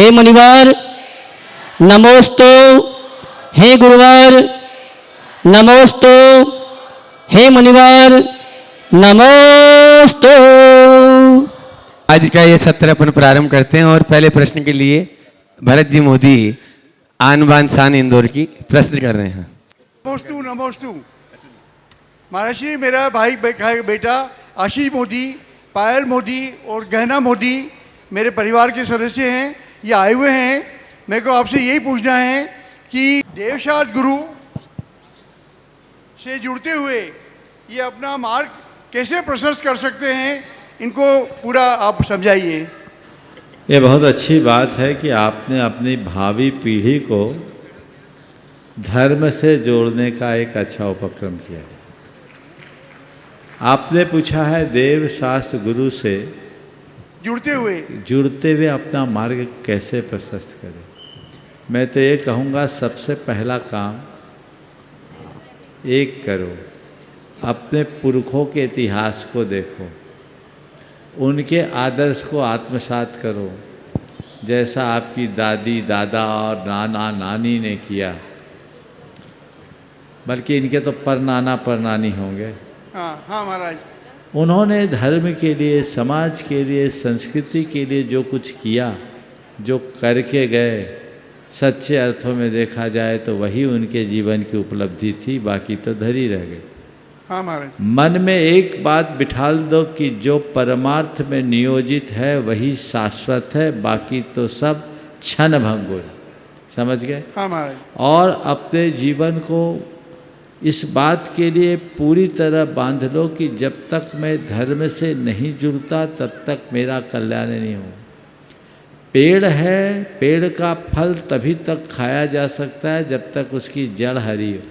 हे मुनिवर नमोस्तु, हे गुरुवर नमोस्तु, हे मुनिवर नमोस्तु। आज का ये सत्र अपन प्रारंभ करते हैं और पहले प्रश्न के लिए भरत जी मोदी आन बान शान इंदौर की प्रश्न कर रहे हैं। नमोस्तु नमोस्तु। महाराज जी, मेरा भाई बेटा आशीष मोदी, पायल मोदी और गहना मोदी मेरे परिवार के सदस्य हैं, ये आए हुए हैं। मेरे को आपसे यही पूछना है कि देवशास्त्र गुरु से जुड़ते हुए ये अपना मार्ग कैसे प्रशस्त कर सकते हैं, इनको पूरा आप समझाइए। ये बहुत अच्छी बात है कि आपने अपनी भावी पीढ़ी को धर्म से जोड़ने का एक अच्छा उपक्रम किया। आपने पूछा है देव शास्त्र गुरु से जुड़ते हुए अपना मार्ग कैसे प्रशस्त करें। मैं तो ये कहूँगा सबसे पहला काम एक करो, अपने पुरखों के इतिहास को देखो, उनके आदर्श को आत्मसात करो, जैसा आपकी दादी दादा और नाना नानी ने किया, बल्कि इनके तो परनाना परनानी होंगे। हाँ महाराज। उन्होंने धर्म के लिए, समाज के लिए, संस्कृति के लिए जो कुछ किया, जो करके गए, सच्चे अर्थों में देखा जाए तो वही उनके जीवन की उपलब्धि थी, बाकी तो धरी रह गई। हाँ महाराज। मन में एक बात बिठाल दो कि जो परमार्थ में नियोजित है वही शाश्वत है, बाकी तो सब क्षण भंगुर। समझ गए? हाँ महाराज। और अपने जीवन को इस बात के लिए पूरी तरह बांध लो कि जब तक मैं धर्म से नहीं जुड़ता तब तक मेरा कल्याण नहीं हो। पेड़ है, पेड़ का फल तभी तक खाया जा सकता है जब तक उसकी जड़ हरी हो।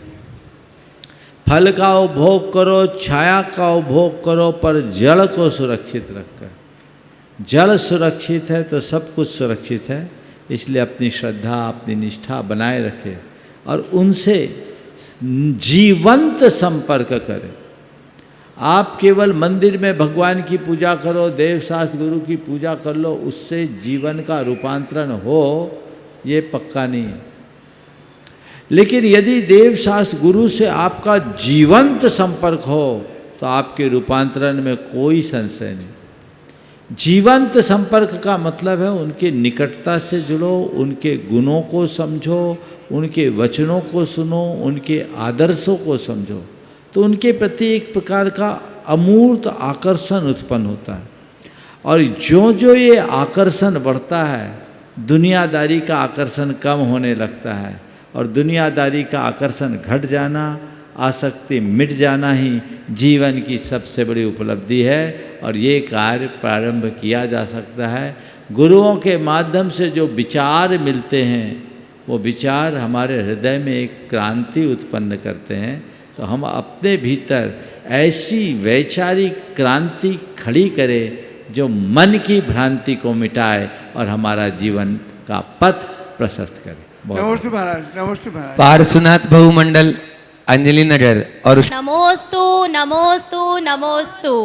फल का उपभोग करो, छाया का उपभोग करो, पर जड़ को सुरक्षित रखकर। जड़ सुरक्षित है तो सब कुछ सुरक्षित है। इसलिए अपनी श्रद्धा, अपनी निष्ठा बनाए रखें और उनसे जीवंत संपर्क करें। आप केवल मंदिर में भगवान की पूजा करो, देवशास्त्र गुरु की पूजा कर लो, उससे जीवन का रूपांतरण हो ये पक्का नहीं है। लेकिन यदि देवशास्त्र गुरु से आपका जीवंत संपर्क हो तो आपके रूपांतरण में कोई संशय नहीं। जीवंत संपर्क का मतलब है उनके निकटता से जुड़ो, उनके गुणों को समझो, उनके वचनों को सुनो, उनके आदर्शों को समझो, तो उनके प्रति एक प्रकार का अमूर्त आकर्षण उत्पन्न होता है। और जो जो ये आकर्षण बढ़ता है, दुनियादारी का आकर्षण कम होने लगता है और दुनियादारी का आकर्षण घट जाना, आसक्ति मिट जाना ही जीवन की सबसे बड़ी उपलब्धि है। और ये कार्य प्रारंभ किया जा सकता है। गुरुओं के माध्यम से जो विचार मिलते हैं वो विचार हमारे हृदय में एक क्रांति उत्पन्न करते हैं। तो हम अपने भीतर ऐसी वैचारिक क्रांति खड़ी करें जो मन की भ्रांति को मिटाए और हमारा जीवन का पथ प्रशस्त करे। नमोस्तु महाराज। नमोस्तु महाराज। पार्श्वनाथ बहुमंडल अंजलि नगर और नमोस्तु नमोस्तु नमोस्तु।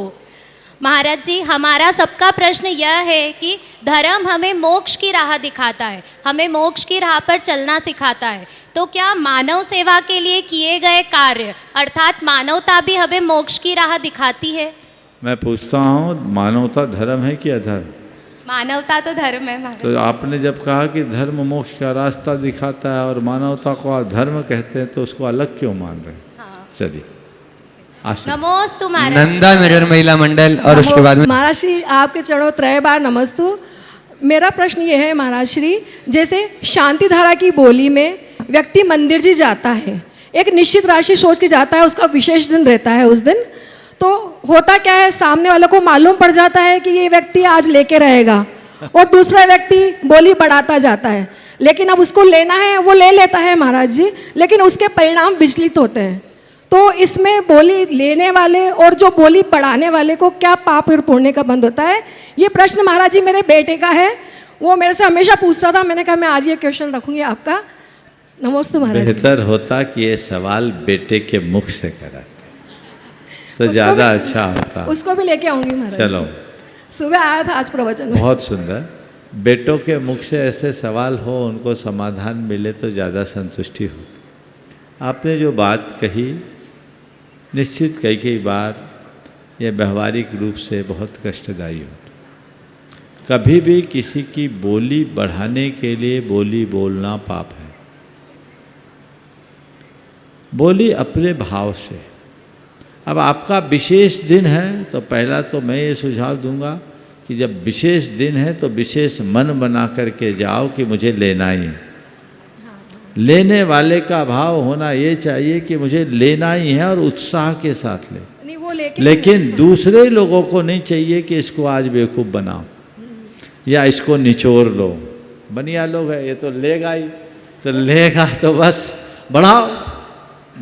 महाराज जी, हमारा सबका प्रश्न यह है कि धर्म हमें मोक्ष की राह दिखाता है, हमें मोक्ष की राह पर चलना सिखाता है, तो क्या मानव सेवा के लिए किए गए कार्य अर्थात मानवता भी हमें मोक्ष की राह दिखाती है? मैं पूछता हूँ, मानवता धर्म है कि अधर्म? मानवता तो धर्म है महाराज। तो आपने जब कहा कि धर्म मोक्ष का रास्ता दिखाता है और मानवता को आप धर्म कहते हैं तो उसको अलग क्यों मान रहे हैं? हाँ। चलिए नमोस्तु महाराज। नंदा नगर महिला मंडल और उसके बाद में महाराज श्री आपके चरणों त्रय बार नमस्तु। मेरा प्रश्न ये है महाराज श्री, जैसे शांति धारा की बोली में व्यक्ति मंदिर जी जाता है, एक निश्चित राशि सोच के जाता है, उसका विशेष दिन रहता है उस दिन, तो होता क्या है, सामने वालों को मालूम पड़ जाता है कि ये व्यक्ति आज लेके रहेगा और दूसरा व्यक्ति बोली बढ़ाता जाता है, लेकिन अब उसको लेना है वो ले लेता है महाराज जी, लेकिन उसके परिणाम विचलित होते हैं। तो इसमें बोली लेने वाले और जो बोली बढ़ाने वाले को क्या पाप और पुण्य का बंद होता है? ये प्रश्न महाराज जी मेरे बेटे का है, वो मेरे से हमेशा पूछता था। मैंने कहा मैं आज ये क्वेश्चन रखूंगी आपका। नमस्ते महाराज। बेहतर होता कि ये सवाल बेटे के मुख से कराते तो ज़्यादा अच्छा होता। उसको भी लेके आऊंगी महाराज। चलो, सुबह आया था आज प्रवचन में। बहुत सुंदर। बेटों के मुख से ऐसे सवाल हो, उनको समाधान मिले तो ज़्यादा संतुष्टि हो। आपने जो बात कही निश्चित कई बार यह व्यवहारिक रूप से बहुत कष्टदायी हो। कभी भी किसी की बोली बढ़ाने के लिए बोली बोलना पाप है। बोली अपने भाव से। अब आपका विशेष दिन है तो पहला तो मैं ये सुझाव दूंगा कि जब विशेष दिन है तो विशेष मन बना करके जाओ कि मुझे लेना ही है। लेने वाले का भाव होना ये चाहिए कि मुझे लेना ही है और उत्साह के साथ ले। नहीं वो लेकिन दूसरे लोगों को नहीं चाहिए कि इसको आज बेवकूफ़ बनाओ या इसको निचोड़ लो। बनिया लोग है, ये तो लेगा ही, तो लेगा तो बस बढ़ाओ।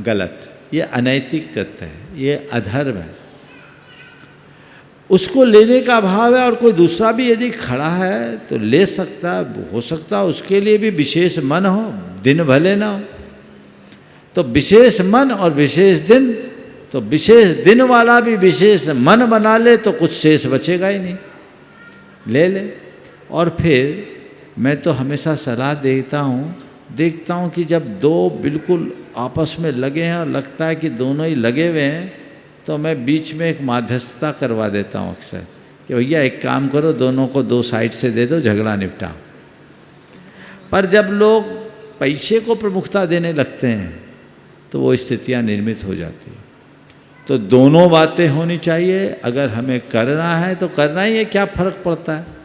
गलत, ये अनैतिक कृत्य है, ये अधर्म है। उसको लेने का भाव है और कोई दूसरा भी यदि खड़ा है तो ले सकता है, हो सकता है उसके लिए भी विशेष मन हो, दिन भले ना हो। तो विशेष मन और विशेष दिन, तो विशेष दिन वाला भी विशेष मन बना ले तो कुछ शेष बचेगा ही नहीं, ले ले। और फिर मैं तो हमेशा सलाह देखता हूँ कि जब दो बिल्कुल आपस में लगे हैं और लगता है कि दोनों ही लगे हुए हैं, तो मैं बीच में एक मध्यस्थता करवा देता हूँ अक्सर कि भैया एक काम करो, दोनों को दो साइड से दे दो, झगड़ा निपटाओ। पर जब लोग पैसे को प्रमुखता देने लगते हैं तो वो स्थितियाँ निर्मित हो जाती हैं। तो दोनों बातें होनी चाहिए। अगर हमें करना है तो करना ही है, क्या फ़र्क पड़ता है।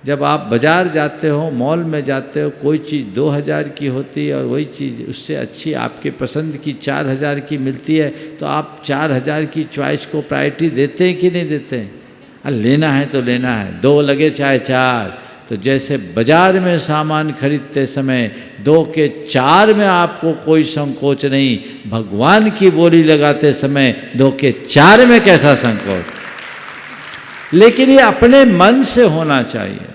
जब आप बाज़ार जाते हो, मॉल में जाते हो, कोई चीज़ 2000 की होती है और वही चीज़ उससे अच्छी आपके पसंद की 4000 की मिलती है, तो आप 4000 की चॉइस को प्रायोरिटी देते हैं कि नहीं देते हैं। लेना है तो लेना है, 2 लगे चाहे 4। तो जैसे बाज़ार में सामान खरीदते समय 2 के 4 में आपको कोई संकोच नहीं, भगवान की बोली लगाते समय 2 के 4 में कैसा संकोच। लेकिन ये अपने मन से होना चाहिए।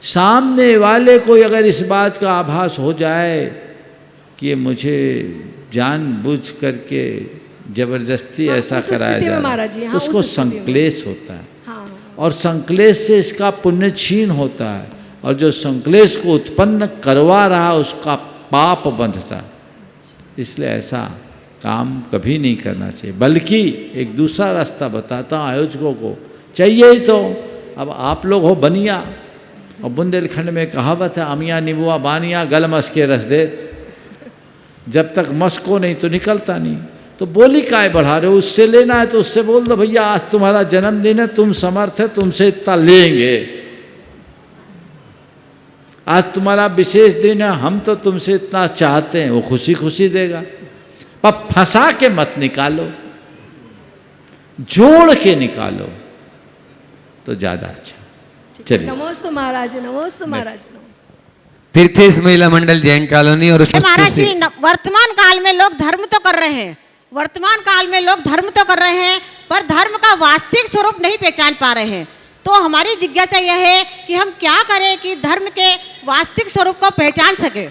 सामने वाले को अगर इस बात का आभास हो जाए कि ये मुझे जानबूझ करके ज़बरदस्ती ऐसा कराया जा रहा है, तो उसको संक्लेश होता है। और संक्लेश से इसका पुण्य छीन होता है, और जो संक्लेश को उत्पन्न करवा रहा है उसका पाप बंधता है। इसलिए ऐसा काम कभी नहीं करना चाहिए। बल्कि एक दूसरा रास्ता बताता हूँ आयोजकों को, चाहिए ही तो। अब आप लोग हो बनिया, और बुंदेलखंड में कहावत है, अमिया नीबुआ बानिया गल मस के रस दे। जब तक मस्को नहीं तो निकलता नहीं। तो बोली काय बढ़ा रहे हो, उससे लेना है तो उससे बोल दो भैया आज तुम्हारा जन्मदिन है, तुम समर्थ है, तुमसे इतना लेंगे। आज तुम्हारा विशेष दिन है, हम तो तुमसे इतना चाहते हैं, वो खुशी खुशी देगा। पर फंसा के मत निकालो, जोड़ के निकालो तो ज्यादा अच्छा। चलिए, नमोस्तु महाराज, नमोस्तु महाराज। तीर्थेश महिला मंडल जैन कॉलोनी। और महाराज जी, वर्तमान काल में लोग धर्म तो कर रहे हैं, वर्तमान काल में लोग धर्म तो कर रहे हैं, पर धर्म का वास्तविक स्वरूप नहीं पहचान पा रहे हैं। तो हमारी जिज्ञासा यह है कि हम क्या करें कि धर्म के वास्तविक स्वरूप को पहचान सके।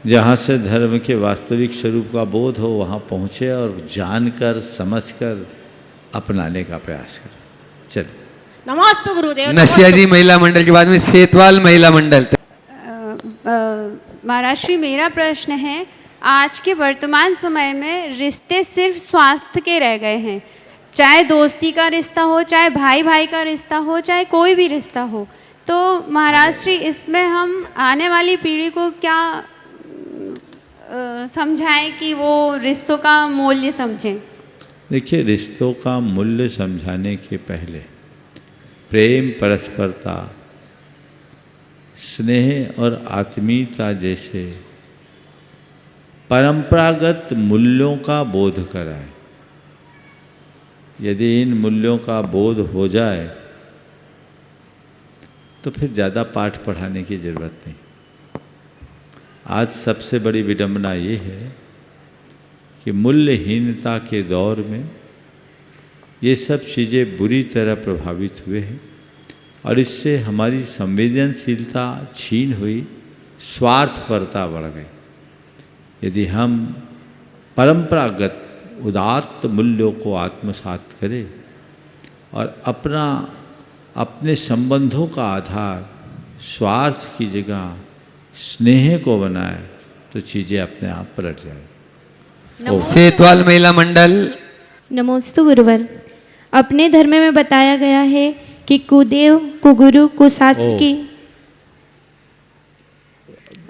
जहाँ से धर्म के वास्तविक स्वरूप का बोध हो वहाँ पहुँचे और जानकर समझकर अपनाने का प्रयास करें। चलिए, नमस्ते गुरुदेव। नशिया जी महिला मंडल के बाद में सेतवाल महिला मंडल। महाराज श्री, मेरा प्रश्न है, आज के वर्तमान समय में रिश्ते सिर्फ स्वार्थ के रह गए हैं। चाहे दोस्ती का रिश्ता हो, चाहे भाई भाई का रिश्ता हो, चाहे कोई भी रिश्ता हो। तो महाराज श्री, इसमें हम आने वाली पीढ़ी को क्या समझाएं कि वो रिश्तों का मूल्य समझें। देखिए, रिश्तों का मूल्य समझाने के पहले प्रेम, परस्परता, स्नेह और आत्मीयता जैसे परंपरागत मूल्यों का बोध कराए। यदि इन मूल्यों का बोध हो जाए तो फिर ज़्यादा पाठ पढ़ाने की ज़रूरत नहीं। आज सबसे बड़ी विडंबना ये है कि मूल्यहीनता के दौर में ये सब चीज़ें बुरी तरह प्रभावित हुए हैं और इससे हमारी संवेदनशीलता छीन हुई, स्वार्थपरता बढ़ गई। यदि हम परंपरागत उदात्त मूल्यों को आत्मसात करें और अपने संबंधों का आधार स्वार्थ की जगह स्नेह को बनाए तो चीज़ें अपने आप पलट जाए। सेतवाल महिला मंडल। नमोस्तु गुरुवर। अपने धर्म में बताया गया है कि कुदेव कुगुरु कुशास्त्र की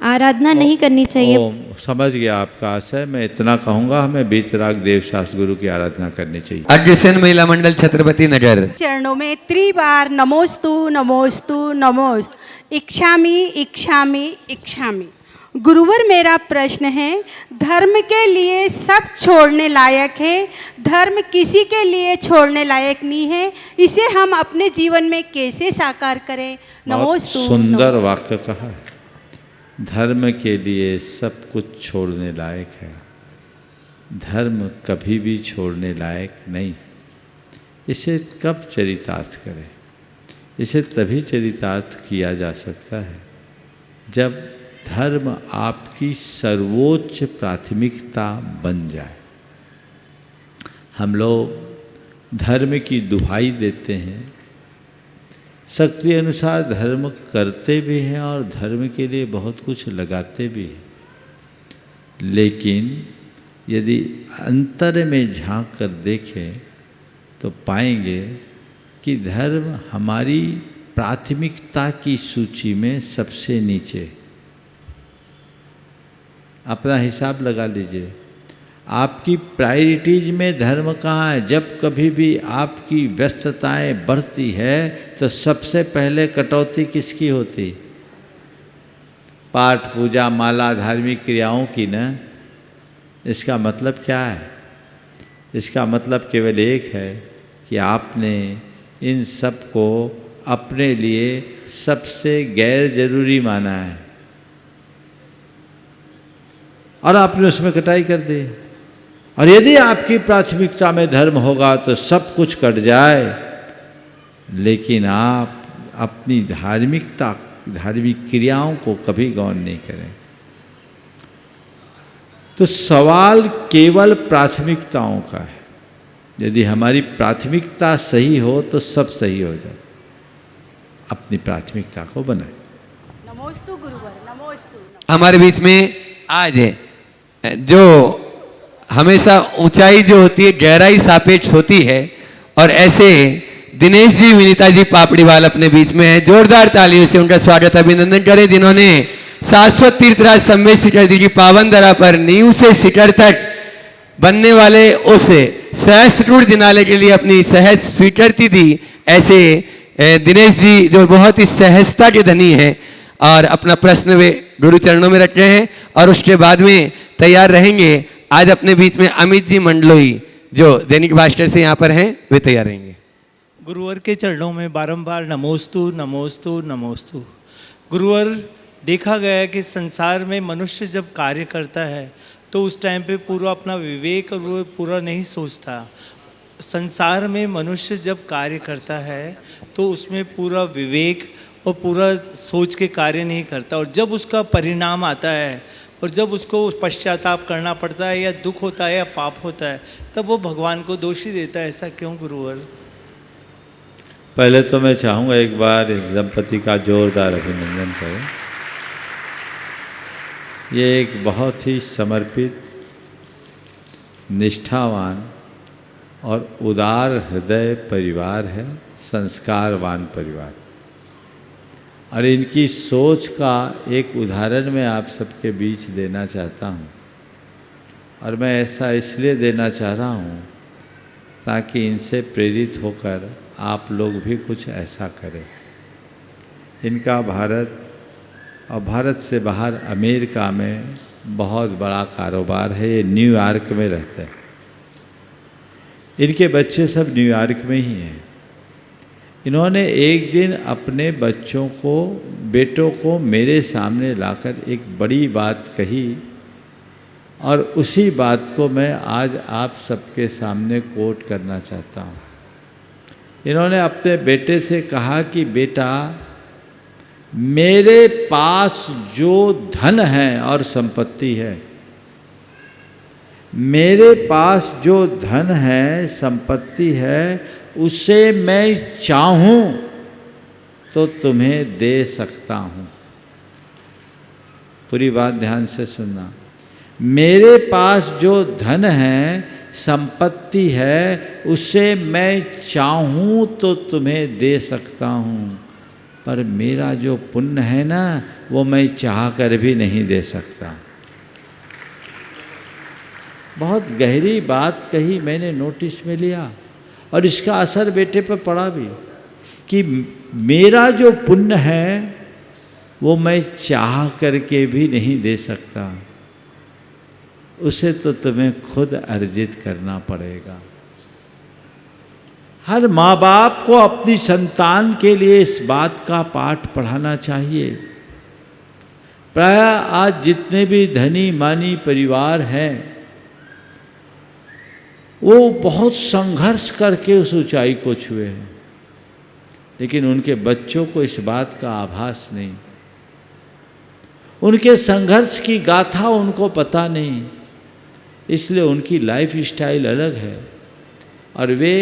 आराधना नहीं करनी चाहिए। समझ गया आपका आशय। मैं इतना कहूँगा, हमें बीतराग देवशास्त्र गुरु की आराधना करनी चाहिए। अग्रसेन महिला मंडल छत्रपति नगर। चरणों में त्रिबार नमोस्तु नमोस्तु नमोस्त, इच्छामि इच्छामि इच्छामि। गुरुवर, मेरा प्रश्न है, धर्म के लिए सब छोड़ने लायक है, धर्म किसी के लिए छोड़ने लायक नहीं है, इसे हम अपने जीवन में कैसे साकार करें? नमोस्तु। सुंदर वाक्य कहा है। धर्म के लिए सब कुछ छोड़ने लायक है, धर्म कभी भी छोड़ने लायक नहीं। इसे कब चरितार्थ करें? इसे तभी चरितार्थ किया जा सकता है जब धर्म आपकी सर्वोच्च प्राथमिकता बन जाए। हम लोग धर्म की दुहाई देते हैं, शक्ति अनुसार धर्म करते भी हैं और धर्म के लिए बहुत कुछ लगाते भी हैं, लेकिन यदि अंतर में झांक कर देखें तो पाएंगे कि धर्म हमारी प्राथमिकता की सूची में सबसे नीचे। अपना हिसाब लगा लीजिए, आपकी प्रायोरिटीज में धर्म कहाँ है? जब कभी भी आपकी व्यस्तताएं बढ़ती है तो सबसे पहले कटौती किसकी होती? पाठ पूजा माला धार्मिक क्रियाओं की ना। इसका मतलब क्या है? इसका मतलब केवल एक है कि आपने इन सब को अपने लिए सबसे गैर जरूरी माना है और आपने उसमें कटाई कर दी। और यदि आपकी प्राथमिकता में धर्म होगा तो सब कुछ कट जाए, लेकिन आप अपनी धार्मिक क्रियाओं को कभी गौण नहीं करें। तो सवाल केवल प्राथमिकताओं का है। यदि हमारी प्राथमिकता सही हो तो सब सही हो जाए। अपनी प्राथमिकता को बनाए। नमोस्तु गुरुवर, नमोस्तु। हमारे बीच में आज जो हमेशा ऊंचाई जो होती है गहराई सापेक्ष होती है, और ऐसे दिनेश जी विनीता जी पापड़ीवाल अपने बीच में है। जोरदार तालियों से उनका स्वागत अभिनंदन करें, जिन्होंने शाश्वत तीर्थराज सम्मेद शिखर जी की पावन धरा पर नींव से शिखर तक बनने वाले उस सहस्त्रकूट जिनालय के लिए अपनी सहज स्वीकृति दी। ऐसे दिनेश जी जो बहुत ही सहजता के धनी हैं और अपना प्रश्न वे गुरु चरणों में रख रहे हैं, और उसके बाद में तैयार रहेंगे आज अपने बीच में अमित जी मंडलोई जो दैनिक भास्कर से यहाँ पर हैं, वे तैयार रहेंगे। गुरुवर के चरणों में बारंबार नमोस्तु नमोस्तु नमोस्तु। गुरुवर, देखा गया है कि संसार में मनुष्य जब कार्य करता है तो उस टाइम पे पूरा अपना विवेक और वो पूरा नहीं सोचता। संसार में मनुष्य जब कार्य करता है तो उसमें पूरा विवेक और पूरा सोच के कार्य नहीं करता, और जब उसका परिणाम आता है और जब उसको पश्चाताप करना पड़ता है या दुख होता है या पाप होता है, तब वो भगवान को दोषी देता है। ऐसा क्यों गुरुवर? पहले तो मैं चाहूँगा एक बार इस दंपति का जोरदार अभिनंदन करें। ये एक बहुत ही समर्पित, निष्ठावान और उदार हृदय परिवार है, संस्कारवान परिवार। और इनकी सोच का एक उदाहरण मैं आप सबके बीच देना चाहता हूँ, और मैं ऐसा इसलिए देना चाह रहा हूँ ताकि इनसे प्रेरित होकर आप लोग भी कुछ ऐसा करें। इनका भारत और भारत से बाहर अमेरिका में बहुत बड़ा कारोबार है। ये न्यूयॉर्क में रहते हैं। इनके बच्चे सब न्यूयॉर्क में ही हैं। इन्होंने एक दिन अपने बेटों को मेरे सामने लाकर एक बड़ी बात कही, और उसी बात को मैं आज आप सबके सामने कोट करना चाहता हूँ। इन्होंने अपने बेटे से कहा कि बेटा, मेरे पास जो धन है और संपत्ति है, मेरे पास जो धन है संपत्ति है, उसे मैं चाहूँ तो तुम्हें दे सकता हूँ। पूरी बात ध्यान से सुनना। मेरे पास जो धन है, संपत्ति है, उसे मैं चाहूँ तो तुम्हें दे सकता हूँ, पर मेरा जो पुण्य है ना, वो मैं चाह कर भी नहीं दे सकता। बहुत गहरी बात कही, मैंने नोटिस में लिया और इसका असर बेटे पर पड़ा भी, कि मेरा जो पुण्य है वो मैं चाह करके भी नहीं दे सकता, उसे तो तुम्हें खुद अर्जित करना पड़ेगा। हर माँ बाप को अपनी संतान के लिए इस बात का पाठ पढ़ाना चाहिए। प्राय आज जितने भी धनी मानी परिवार हैं, वो बहुत संघर्ष करके उस ऊंचाई को छुए हैं, लेकिन उनके बच्चों को इस बात का आभास नहीं। उनके संघर्ष की गाथा उनको पता नहीं, इसलिए उनकी लाइफ स्टाइल अलग है और वे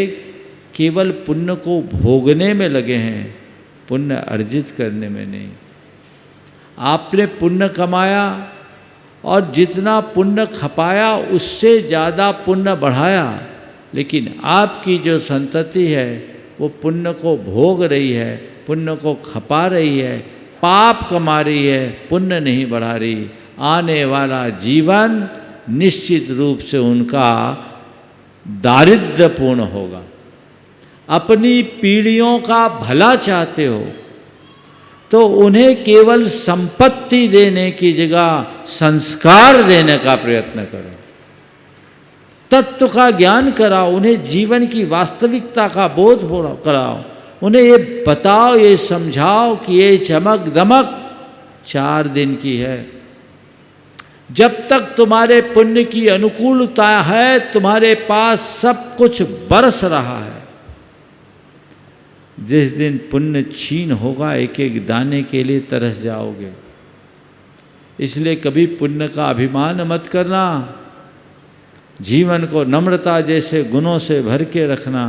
केवल पुण्य को भोगने में लगे हैं, पुण्य अर्जित करने में नहीं। आपने पुण्य कमाया और जितना पुण्य खपाया उससे ज़्यादा पुण्य बढ़ाया, लेकिन आपकी जो संतति है वो पुण्य को भोग रही है, पुण्य को खपा रही है, पाप कमा रही है, पुण्य नहीं बढ़ा रही। आने वाला जीवन निश्चित रूप से उनका दारिद्र्यपूर्ण होगा। अपनी पीढ़ियों का भला चाहते हो तो उन्हें केवल संपत्ति देने की जगह संस्कार देने का प्रयत्न करो, तत्व का ज्ञान कराओ, उन्हें जीवन की वास्तविकता का बोध कराओ, उन्हें ये बताओ, ये समझाओ कि ये चमक दमक 4 दिन की है। जब तक तुम्हारे पुण्य की अनुकूलता है, तुम्हारे पास सब कुछ बरस रहा है। जिस दिन पुण्य छीन होगा, एक एक दाने के लिए तरस जाओगे। इसलिए कभी पुण्य का अभिमान मत करना, जीवन को नम्रता जैसे गुणों से भर के रखना,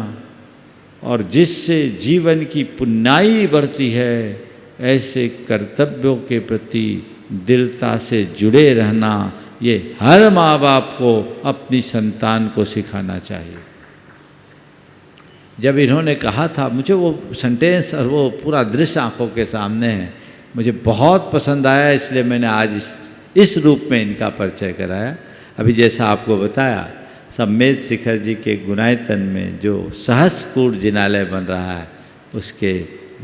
और जिससे जीवन की पुण्याई बढ़ती है, ऐसे कर्तव्यों के प्रति दिलता से जुड़े रहना, ये हर माँ बाप को अपनी संतान को सिखाना चाहिए। जब इन्होंने कहा था, मुझे वो सेंटेंस और वो पूरा दृश्य आंखों के सामने है, मुझे बहुत पसंद आया, इसलिए मैंने आज इस रूप में इनका परिचय कराया। अभी जैसा आपको बताया, सम्मेद शिखर जी के गुणायतन में जो सहस्रकूट जिनालय बन रहा है, उसके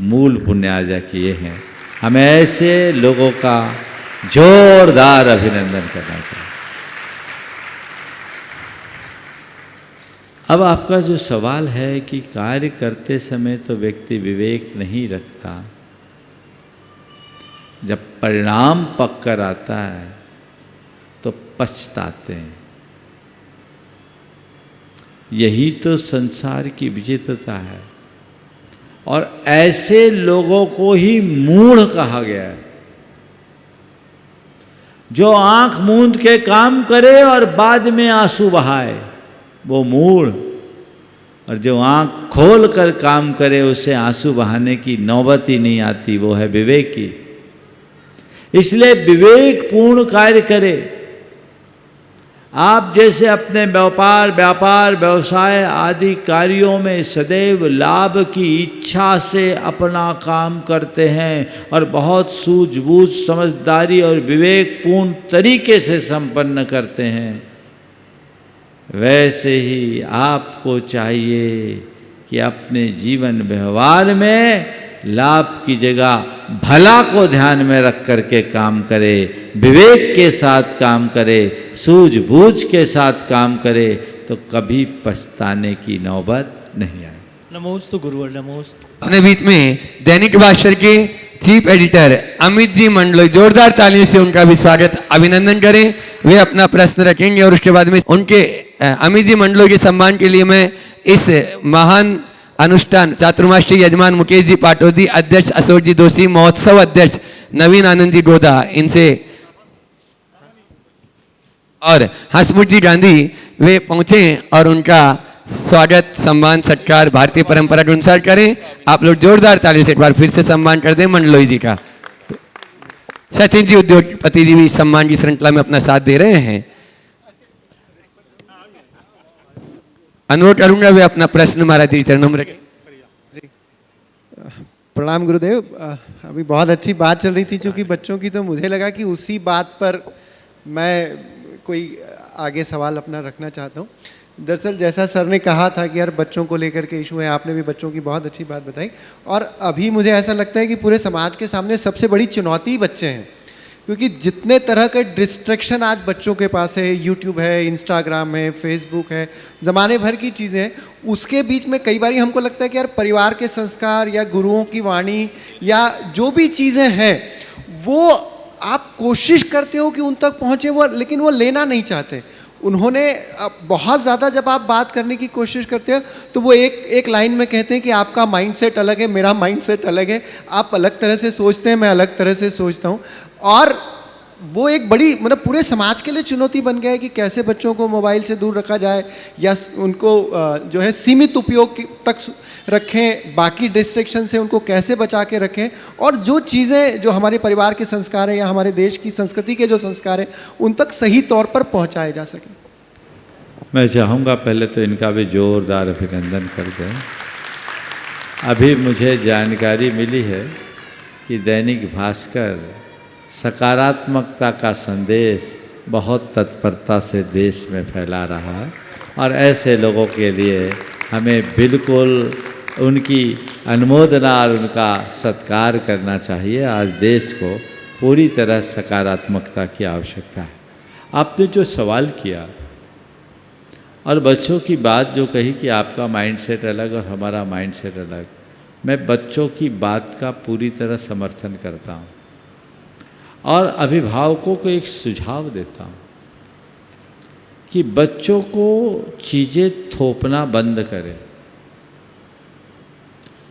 मूल पुण्यार्जक ये हैं। हमें ऐसे लोगों का जोरदार अभिनंदन करना चाहिए। अब आपका जो सवाल है कि कार्य करते समय तो व्यक्ति विवेक नहीं रखता, जब परिणाम पक कर आता है तो पछताते हैं। यही तो संसार की विचित्रता है, और ऐसे लोगों को ही मूढ़ कहा गया है, जो आंख मूंद के काम करे और बाद में आंसू बहाए, वो मूढ़। और जो आंख खोल कर काम करे, उसे आंसू बहाने की नौबत ही नहीं आती, वो है विवेकी। इसलिए विवेकपूर्ण कार्य करे। आप जैसे अपने व्यापार व्यवसाय आदि कार्यों में सदैव लाभ की इच्छा से अपना काम करते हैं और बहुत सूझबूझ, समझदारी और विवेकपूर्ण तरीके से संपन्न करते हैं, वैसे ही आपको चाहिए कि अपने जीवन व्यवहार में लाभ की जगह भला को ध्यान में रख करके काम करे, विवेक के साथ काम करे, सूझबूझ के साथ काम करे, तो कभी पछताने की नौबत नहीं आए। नमोस्तु गुरुवर, नमोस्तु। अपने बीच में दैनिक भास्कर के चीफ एडिटर अमित जी मंडलोई, जोरदार तालियों से उनका भी स्वागत अभिनंदन करें। वे अपना प्रश्न रखेंगे और उसके बाद में उनके अमित जी मंडलोई के सम्मान के लिए मैं इस महान अनुष्ठान चातुर्मासी यजमान मुकेश जी पाटोदी, अध्यक्ष अशोक जी दोषी, महोत्सव अध्यक्ष नवीन आनंद जी गोदा, इनसे और हसमुख जी गांधी वे पहुंचे और उनका स्वागत, सम्मान, सत्कार भारतीय परंपरा के अनुसार करें। आप लोग जोरदार तालियों से एक बार फिर से सम्मान कर दें मंडलोई जी का। सचिन जी उद्योगपति जी भी सम्मान की श्रृंखला में अपना साथ दे रहे हैं। अनुरोध करूंगा वे अपना प्रश्न महाराज जी चरणों में रखें। प्रणाम गुरुदेव। अभी बहुत अच्छी बात चल रही थी चूँकि बच्चों की, तो मुझे लगा कि उसी बात पर मैं कोई आगे सवाल अपना रखना चाहता हूँ। दरअसल जैसा सर ने कहा था कि यार बच्चों को लेकर के इशू है, आपने भी बच्चों की बहुत अच्छी बात बताई। और अभी मुझे ऐसा लगता है कि पूरे समाज के सामने सबसे बड़ी चुनौती बच्चे हैं, क्योंकि जितने तरह के डिस्ट्रैक्शन आज बच्चों के पास है, यूट्यूब है, इंस्टाग्राम है, फेसबुक है, ज़माने भर की चीज़ें हैं, उसके बीच में कई बार हमको लगता है कि यार परिवार के संस्कार या गुरुओं की वाणी या जो भी चीज़ें हैं वो आप कोशिश करते हो कि उन तक पहुँचे, वो लेकिन वो लेना नहीं चाहते। उन्होंने बहुत ज़्यादा जब आप बात करने की कोशिश करते हो तो वो एक लाइन में कहते हैं कि आपका माइंडसेट अलग है, मेरा माइंडसेट अलग है, आप अलग तरह से सोचते हैं, मैं अलग तरह से सोचता हूँ। और वो एक बड़ी मतलब पूरे समाज के लिए चुनौती बन गया है कि कैसे बच्चों को मोबाइल से दूर रखा जाए या उनको जो है सीमित उपयोग तक रखें, बाकी डिस्ट्रैक्शन से उनको कैसे बचा के रखें, और जो चीज़ें जो हमारे परिवार के संस्कार हैं या हमारे देश की संस्कृति के जो संस्कार हैं उन तक सही तौर पर पहुंचाए जा सकें। मैं चाहूँगा पहले तो इनका भी जोरदार अभिनंदन कर दें। अभी मुझे जानकारी मिली है कि दैनिक भास्कर सकारात्मकता का संदेश बहुत तत्परता से देश में फैला रहा है, और ऐसे लोगों के लिए हमें बिल्कुल उनकी अनुमोदना और उनका सत्कार करना चाहिए। आज देश को पूरी तरह सकारात्मकता की आवश्यकता है। आपने जो सवाल किया और बच्चों की बात जो कही कि आपका माइंडसेट अलग और हमारा माइंडसेट अलग, मैं बच्चों की बात का पूरी तरह समर्थन करता हूँ और अभिभावकों को एक सुझाव देता हूँ कि बच्चों को चीज़ें थोपना बंद करें।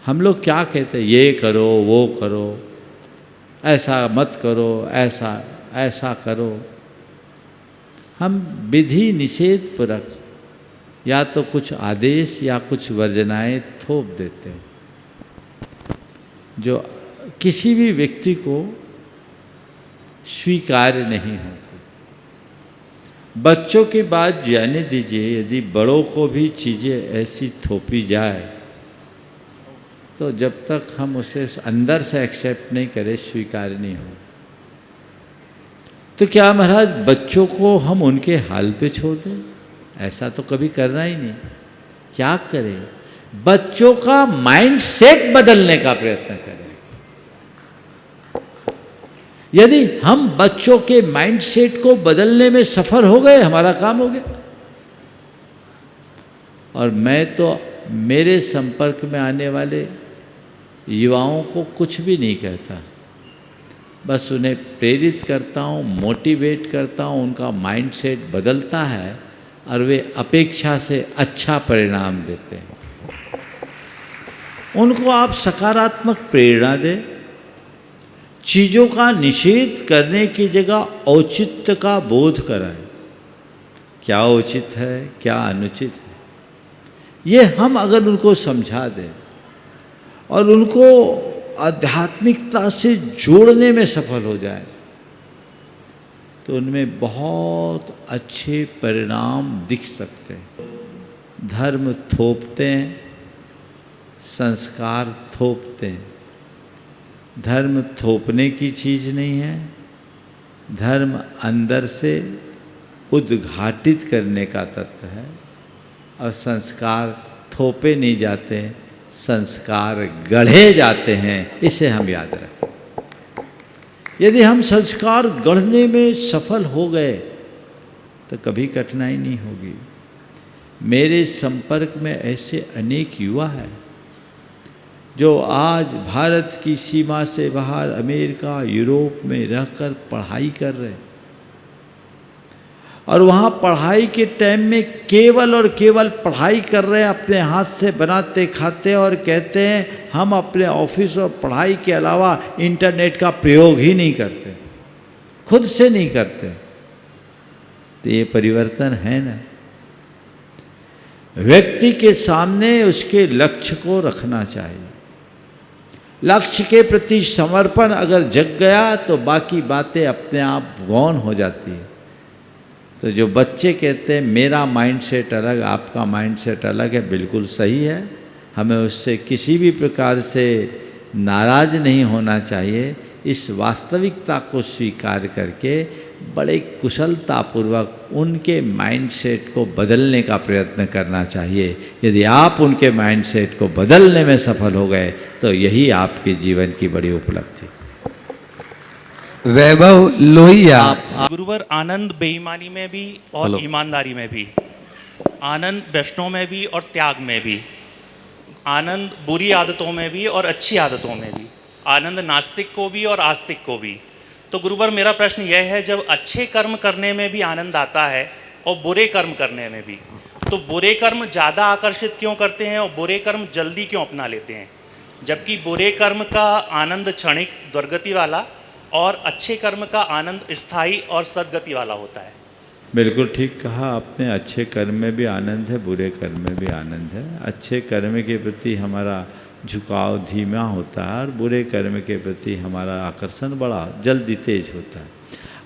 हम लोग क्या कहते हैं, ये करो वो करो, ऐसा मत करो, ऐसा ऐसा करो। हम विधि निषेध परक या तो कुछ आदेश या कुछ वर्जनाएं थोप देते हैं जो किसी भी व्यक्ति को स्वीकार्य नहीं होती। बच्चों की बात जाने दीजिए, यदि बड़ों को भी चीज़ें ऐसी थोपी जाए तो जब तक हम उसे अंदर से एक्सेप्ट नहीं करें स्वीकार नहीं हो। तो क्या महाराज बच्चों को हम उनके हाल पे छोड़ दें? ऐसा तो कभी करना ही नहीं। क्या करें? बच्चों का माइंडसेट बदलने का प्रयत्न करें। यदि हम बच्चों के माइंडसेट को बदलने में सफल हो गए, हमारा काम हो गया। और मैं तो मेरे संपर्क में आने वाले युवाओं को कुछ भी नहीं कहता, बस उन्हें प्रेरित करता हूँ, मोटिवेट करता हूँ, उनका माइंडसेट बदलता है और वे अपेक्षा से अच्छा परिणाम देते हैं। उनको आप सकारात्मक प्रेरणा दें, चीज़ों का निषेध करने की जगह औचित्य का बोध कराएं। क्या उचित है, क्या अनुचित है, ये हम अगर उनको समझा दें और उनको आध्यात्मिकता से जोड़ने में सफल हो जाए तो उनमें बहुत अच्छे परिणाम दिख सकते हैं। धर्म थोपते हैं, संस्कार थोपते हैं। धर्म थोपने की चीज़ नहीं है, धर्म अंदर से उद्घाटित करने का तत्व है। और संस्कार थोपे नहीं जाते हैं, संस्कार गढ़े जाते हैं। इसे हम याद रखें। यदि हम संस्कार गढ़ने में सफल हो गए तो कभी कठिनाई नहीं होगी। मेरे संपर्क में ऐसे अनेक युवा हैं जो आज भारत की सीमा से बाहर अमेरिका, यूरोप में रहकर पढ़ाई कर रहे हैं और वहाँ पढ़ाई के टाइम में केवल और केवल पढ़ाई कर रहे हैं, अपने हाथ से बनाते खाते और कहते हैं हम अपने ऑफिस और पढ़ाई के अलावा इंटरनेट का प्रयोग ही नहीं करते, खुद से नहीं करते। तो ये परिवर्तन है ना। व्यक्ति के सामने उसके लक्ष्य को रखना चाहिए। लक्ष्य के प्रति समर्पण अगर जग गया तो बाकी बातें अपने आप गौण हो जाती है। तो जो बच्चे कहते हैं मेरा माइंडसेट अलग, आपका माइंडसेट अलग है, बिल्कुल सही है। हमें उससे किसी भी प्रकार से नाराज नहीं होना चाहिए। इस वास्तविकता को स्वीकार करके बड़े कुशलतापूर्वक उनके माइंडसेट को बदलने का प्रयत्न करना चाहिए। यदि आप उनके माइंडसेट को बदलने में सफल हो गए तो यही आपके जीवन की बड़ी उपलब्धि। वैभव लोहिया। गुरुवर, आनंद बेईमानी में भी और ईमानदारी में भी, आनंद वैष्णव में भी और त्याग में भी, आनंद बुरी आदतों में भी और अच्छी आदतों में भी, आनंद नास्तिक को भी और आस्तिक को भी। तो गुरुवर, मेरा प्रश्न यह है, जब अच्छे कर्म करने में भी आनंद आता है और बुरे कर्म करने में भी, तो बुरे कर्म ज़्यादा आकर्षित क्यों करते हैं और बुरे कर्म जल्दी क्यों अपना लेते हैं, जबकि बुरे कर्म का आनंद क्षणिक दुर्गति वाला और अच्छे कर्म का आनंद स्थायी और सद्गति वाला होता है? बिल्कुल ठीक कहा आपने। अच्छे कर्म में भी आनंद है, बुरे कर्म में भी आनंद है। अच्छे कर्म के प्रति हमारा झुकाव धीमा होता है और बुरे कर्म के प्रति हमारा आकर्षण बड़ा जल्दी तेज होता है।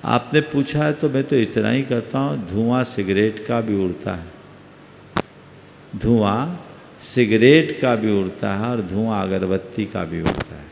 आपने पूछा है तो मैं तो इतना ही करता हूँ, धुआं सिगरेट का भी उड़ता है, धुआं सिगरेट का भी उड़ता है और धुआं अगरबत्ती का भी उड़ता है।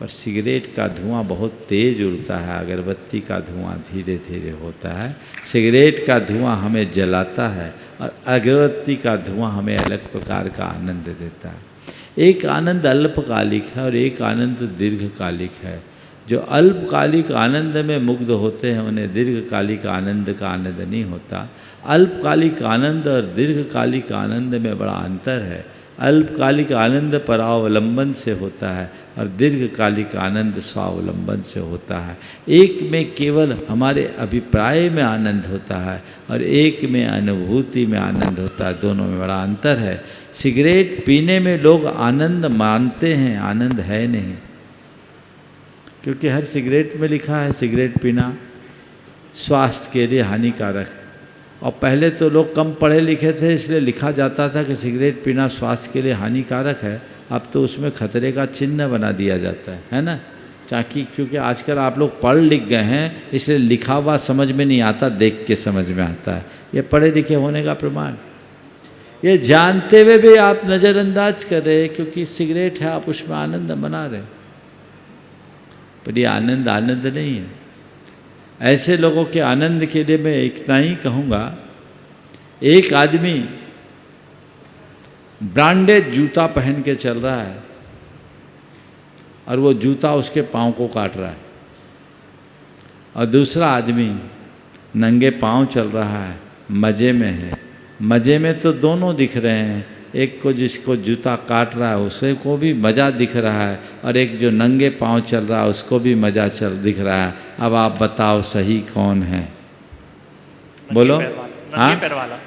पर सिगरेट का धुआं बहुत तेज उड़ता है, अगरबत्ती का धुआं धीरे धीरे होता है। सिगरेट का धुआं हमें जलाता है और अगरबत्ती का धुआं हमें अलग प्रकार का आनंद देता है। एक आनंद अल्पकालिक है और एक आनंद दीर्घकालिक है। जो अल्पकालिक आनंद में मुग्ध होते हैं उन्हें दीर्घकालिक आनंद का आनंद नहीं होता। अल्पकालिक आनंद और दीर्घकालिक आनंद में बड़ा अंतर है। अल्पकालिक आनंद परावलंबन से होता है और दीर्घकालिक आनंद स्वावलंबन से होता है। एक में केवल हमारे अभिप्राय में आनंद होता है और एक में अनुभूति में आनंद होता है। दोनों में बड़ा अंतर है। सिगरेट पीने में लोग आनंद मानते हैं, आनंद है नहीं, क्योंकि हर सिगरेट में लिखा है सिगरेट पीना स्वास्थ्य के लिए हानिकारक है। और पहले तो लोग कम पढ़े लिखे थे इसलिए लिखा जाता था कि सिगरेट पीना स्वास्थ्य के लिए हानिकारक है। अब तो उसमें खतरे का चिन्ह बना दिया जाता है ना, ताकि क्योंकि आजकल आप लोग पढ़ लिख गए हैं इसलिए लिखा हुआ समझ में नहीं आता, देख के समझ में आता है। ये पढ़े लिखे होने का प्रमाण। ये जानते हुए भी आप नज़रअंदाज कर रहे हैं क्योंकि सिगरेट है, आप उसमें आनंद मना रहे, पर ये आनंद आनंद नहीं है। ऐसे लोगों के आनंद के लिए मैं इतना ही कहूँगा, एक आदमी ब्रांडेड जूता पहन के चल रहा है और वो जूता उसके पाँव को काट रहा है, और दूसरा आदमी नंगे पाँव चल रहा है, मज़े में है। मज़े में तो दोनों दिख रहे हैं, एक को जिसको जूता काट रहा है उसे को भी मज़ा दिख रहा है और एक जो नंगे पाँव चल रहा है उसको भी मज़ा दिख रहा है। अब आप बताओ सही कौन है? बोलो। नंगे पैर वाला,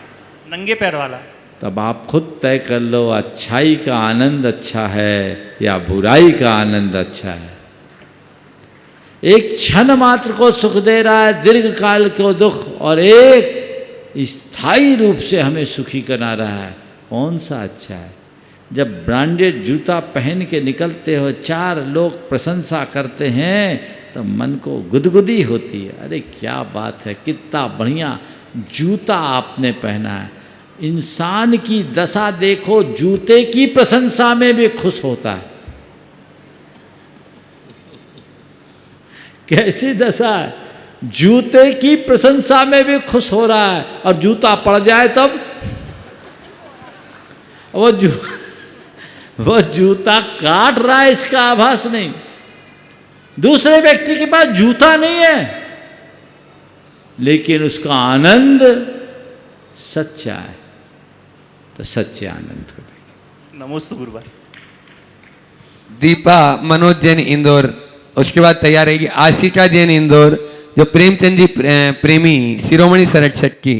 नंगे पैर वाला। तब आप खुद तय कर लो, अच्छाई का आनंद अच्छा है या बुराई का आनंद अच्छा है। एक क्षण मात्र को सुख दे रहा है, दीर्घ काल को दुख, और एक स्थायी रूप से हमें सुखी करा रहा है। कौन सा अच्छा है? जब ब्रांडेड जूता पहन के निकलते हो, चार लोग प्रशंसा करते हैं तो मन को गुदगुदी होती है। अरे क्या बात है, कितना बढ़िया जूता आपने पहना है। इंसान की दशा देखो, जूते की प्रशंसा में भी खुश होता है। कैसी दशा है? जूते की प्रशंसा में भी खुश हो रहा है और जूता पड़ जाए तब वो जूता काट रहा है, इसका आभास नहीं। दूसरे व्यक्ति के पास जूता नहीं है लेकिन उसका आनंद सच्चा है, तो सच्चे आनंद को। नमोस्तु गुरुवार। दीपा मनोज जैन इंदौर, उसके बाद तैयार रहेगी आशिका जैन इंदौर, जो प्रेमचंद जी प्रेमी शिरोमणि सरक्षक की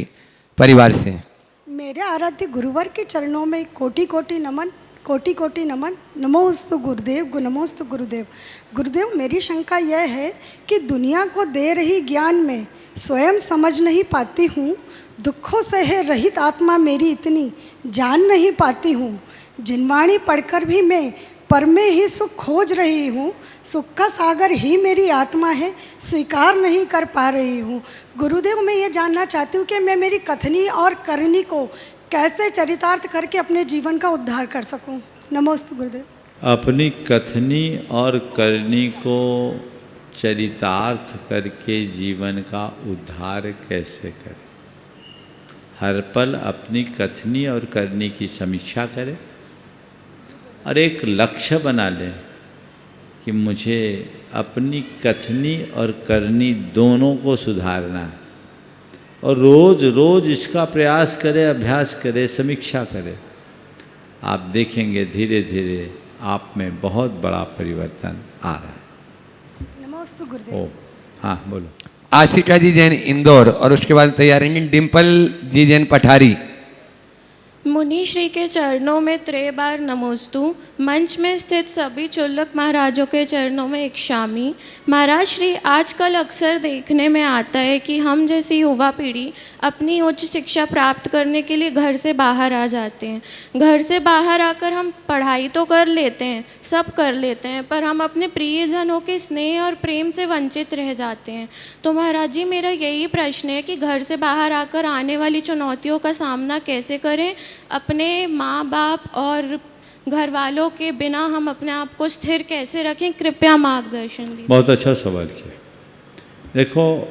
परिवार से। मेरे आराध्य गुरुवर के चरणों में कोटि कोटि नमन, कोटि कोटि नमन। नमोस्तु गुरुदेव, नमोस्तु गुरुदेव। गुरुदेव, मेरी शंका यह है कि दुनिया को दे रही ज्ञान में स्वयं समझ नहीं पाती हूँ, दुखों से है रहित आत्मा मेरी इतनी जान नहीं पाती हूँ। जिनवाणी पढ़कर भी मैं पर में ही सुख खोज रही हूँ। सुख का सागर ही मेरी आत्मा है, स्वीकार नहीं कर पा रही हूँ। गुरुदेव, मैं ये जानना चाहती हूँ कि मैं मेरी कथनी और करनी को कैसे चरितार्थ करके अपने जीवन का उद्धार कर सकूँ। नमोस्तु गुरुदेव। अपनी कथनी और करनी को चरितार्थ करके जीवन का उद्धार कैसे करें? हर पल अपनी कथनी और करनी की समीक्षा करें और एक लक्ष्य बना लें कि मुझे अपनी कथनी और करनी दोनों को सुधारना है, और रोज़ रोज़ इसका प्रयास करें, अभ्यास करें, समीक्षा करें। आप देखेंगे धीरे धीरे आप में बहुत बड़ा परिवर्तन आ रहा है। नमोस्तु गुरुदेव। ओ हाँ बोलो। आशिका जी जैन इंदौर, और उसके बाद तैयार रहेंगे डिम्पल जी जैन पठारी। मुनि श्री के चरणों में 3 बार नमोस्तु। मंच में स्थित सभी चुल्लक महाराजों के चरणों में इक्षामी। महाराज श्री, आजकल अक्सर देखने में आता है कि हम जैसी युवा पीढ़ी अपनी उच्च शिक्षा प्राप्त करने के लिए घर से बाहर आ जाते हैं। घर से बाहर आकर हम पढ़ाई तो कर लेते हैं, सब कर लेते हैं, पर हम अपने प्रियजनों के स्नेह और प्रेम से वंचित रह जाते हैं। तो महाराज जी, मेरा यही प्रश्न है कि घर से बाहर आकर आने वाली चुनौतियों का सामना कैसे करें? अपने माँ बाप और घर वालों के बिना हम अपने आप को स्थिर कैसे रखें? कृपया मार्गदर्शन दीजिए। बहुत अच्छा सवाल किया। देखो,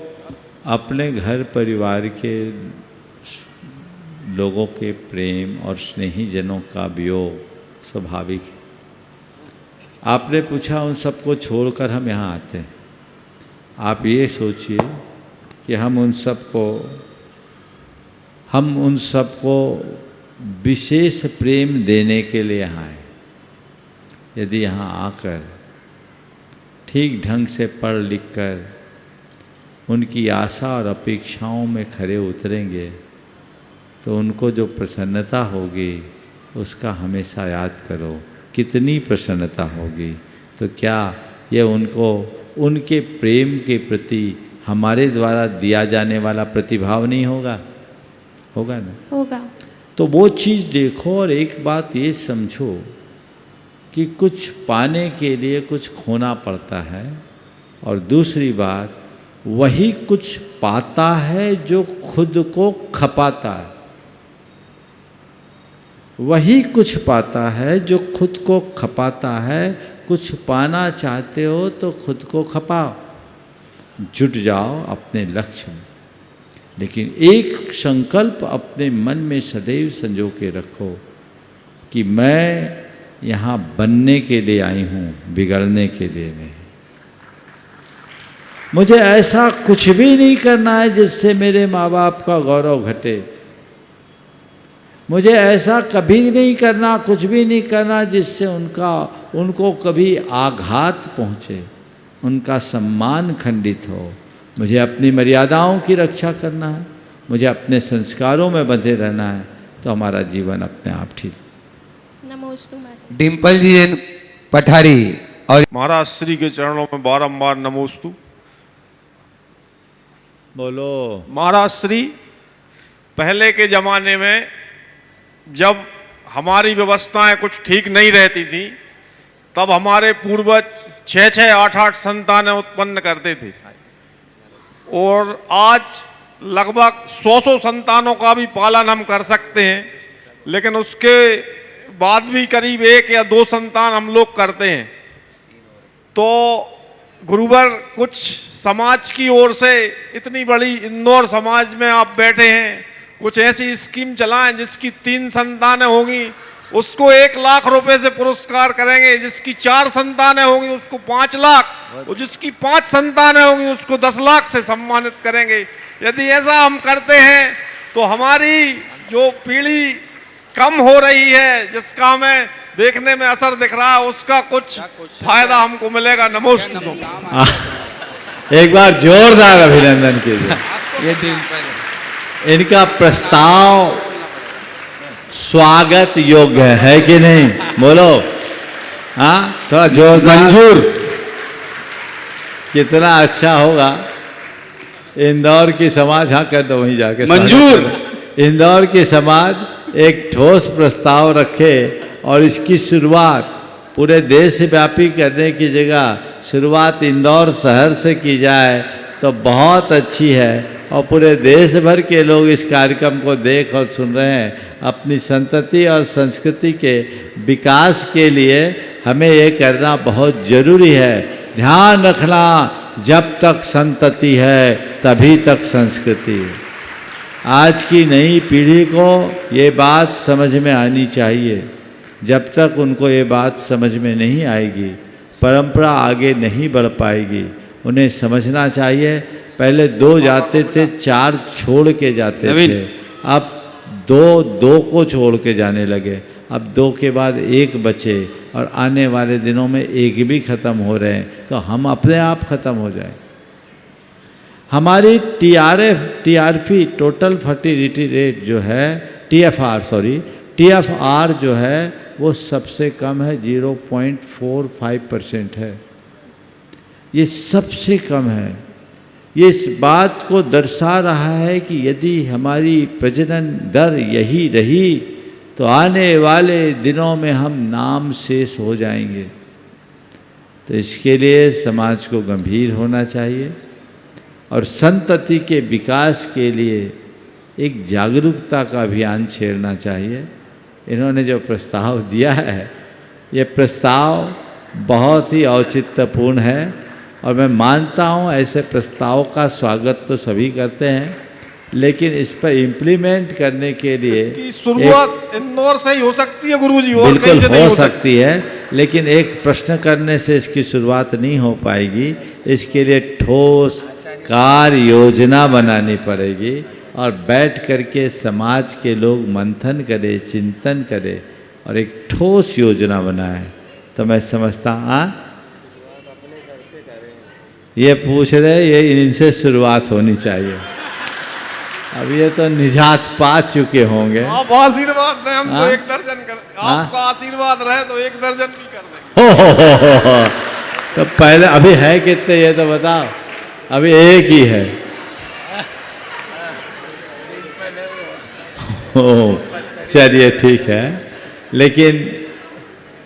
अपने घर परिवार के लोगों के प्रेम और स्नेही जनों का वियोग स्वाभाविक है। आपने पूछा उन सबको छोड़कर हम यहाँ आते हैं। आप ये सोचिए कि हम उन सबको विशेष प्रेम देने के लिए यहाँ आए। यदि यहाँ आकर ठीक ढंग से पढ़ लिख कर उनकी आशा और अपेक्षाओं में खरे उतरेंगे तो उनको जो प्रसन्नता होगी उसका हमेशा याद करो। कितनी प्रसन्नता होगी, तो क्या यह उनको उनके प्रेम के प्रति हमारे द्वारा दिया जाने वाला प्रतिभाव नहीं होगा? होगा ना? होगा। तो वो चीज़ देखो, और एक बात ये समझो कि कुछ पाने के लिए कुछ खोना पड़ता है, और दूसरी बात वही कुछ पाता है जो खुद को खपाता है। वही कुछ पाता है जो खुद को खपाता है। कुछ पाना चाहते हो तो खुद को खपाओ, जुट जाओ अपने लक्ष्य में, लेकिन एक संकल्प अपने मन में सदैव संजो के रखो कि मैं यहाँ बनने के लिए आई हूँ, बिगड़ने के लिए नहीं। मुझे ऐसा कुछ भी नहीं करना है जिससे मेरे माँ बाप का गौरव घटे। मुझे ऐसा कभी नहीं करना, कुछ भी नहीं करना जिससे उनको कभी आघात पहुँचे, उनका सम्मान खंडित हो। मुझे अपनी मर्यादाओं की रक्षा करना है, मुझे अपने संस्कारों में बंधे रहना है, तो हमारा जीवन अपने आप ठीक। नमोस्तु। डिम्पल जी जैन पठारी। और महाराज श्री के चरणों में बारंबार नमोस्तु। बोलो। महाराज श्री, पहले के ज़माने में जब हमारी व्यवस्थाएं कुछ ठीक नहीं रहती थी, तब हमारे पूर्वज 6-6, 8-8 संतानें उत्पन्न करते थे, और आज लगभग 100 संतानों का भी पालन हम कर सकते हैं, लेकिन उसके बाद भी करीब 1 या 2 संतान हम लोग करते हैं। तो गुरुवर, कुछ समाज की ओर से, इतनी बड़ी इंदौर समाज में आप बैठे हैं, कुछ ऐसी स्कीम चलाएं जिसकी 3 संतानें होंगी उसको 1 लाख रुपए से पुरस्कार करेंगे, जिसकी 4 संतानें होंगी उसको 5 लाख, और जिसकी 5 संतानें होंगी उसको 10 लाख से सम्मानित करेंगे। यदि ऐसा हम करते हैं तो हमारी जो पीढ़ी कम हो रही है, जिसका हमें देखने में असर दिख रहा है, उसका कुछ फायदा हमको मिलेगा। नमोस्तु। एक बार जोरदार अभिनंदन कीजिए। इनका प्रस्ताव स्वागत योग्य है कि नहीं? बोलो। हाँ, थोड़ा जोरदार। मंजूर। कितना अच्छा होगा इंदौर की समाज, हाँ कर दो वहीं जाके मंजूर। इंदौर की समाज एक ठोस प्रस्ताव रखे और इसकी शुरुआत पूरे देशव्यापी करने की जगह शुरुआत इंदौर शहर से की जाए तो बहुत अच्छी है। और पूरे देश भर के लोग इस कार्यक्रम को देख और सुन रहे हैं। अपनी संतति और संस्कृति के विकास के लिए हमें ये करना बहुत ज़रूरी है। ध्यान रखना, जब तक संतति है तभी तक संस्कृति। आज की नई पीढ़ी को ये बात समझ में आनी चाहिए। जब तक उनको ये बात समझ में नहीं आएगी, परंपरा आगे नहीं बढ़ पाएगी। उन्हें समझना चाहिए, पहले 2 जाते थे, 4 छोड़ के जाते थे, अब 2 को छोड़ के जाने लगे। अब 2 के बाद 1 बचे और आने वाले दिनों में 1 भी ख़त्म हो रहे हैं, तो हम अपने आप ख़त्म हो जाए। हमारी टीआरपी टोटल फर्टिलिटी रेट जो है, टीएफआर जो है वो सबसे कम है, 0.45% है। ये सबसे कम है। ये इस बात को दर्शा रहा है कि यदि हमारी प्रजनन दर यही रही तो आने वाले दिनों में हम नाम शेष हो जाएंगे। तो इसके लिए समाज को गंभीर होना चाहिए और संतति के विकास के लिए एक जागरूकता का अभियान छेड़ना चाहिए। इन्होंने जो प्रस्ताव दिया है, ये प्रस्ताव बहुत ही औचित्यपूर्ण है और मैं मानता हूँ ऐसे प्रस्ताव का स्वागत तो सभी करते हैं, लेकिन इस पर इम्प्लीमेंट करने के लिए इसकी शुरुआत इंदौर से ही हो सकती है गुरुजी, और बिल्कुल कहीं से नहीं हो सकती है, लेकिन एक प्रश्न करने से इसकी शुरुआत नहीं हो पाएगी। इसके लिए ठोस कार्य योजना बनानी पड़ेगी और बैठ करके समाज के लोग मंथन करें, चिंतन करें और एक ठोस योजना बनाएं। तो मैं समझता हाँ, ये पूछ रहे, ये इनसे शुरुआत होनी चाहिए। अब ये तो निजात पा चुके होंगे। आप आशीर्वाद दें, हम तो 1 दर्जन कर, आपका आशीर्वाद रहे तो 1 दर्जन भी कर देंगे। तो पहले अभी है कितने ये तो बताओ? अभी 1 ही है। चलिए ठीक है, लेकिन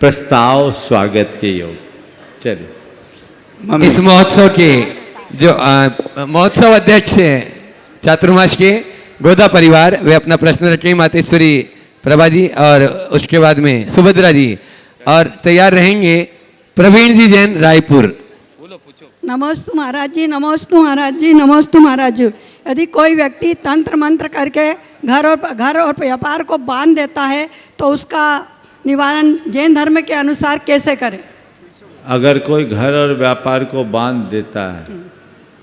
प्रस्ताव स्वागत के योग। चलिए इस महोत्सव के जो महोत्सव अध्यक्ष हैं चातुर्मास के गोदा परिवार, वे अपना प्रश्न रखें मातेश्वरी प्रभा जी और उसके बाद में सुभद्रा जी, और तैयार रहेंगे प्रवीण जी जैन रायपुर। नमोस्तु महाराज जी, नमोस्तु महाराज जी, नमोस्तु महाराज जी। यदि कोई व्यक्ति तंत्र मंत्र करके घर और व्यापार को बांध देता है तो उसका निवारण जैन धर्म के अनुसार कैसे करें? अगर कोई घर और व्यापार को बांध देता है,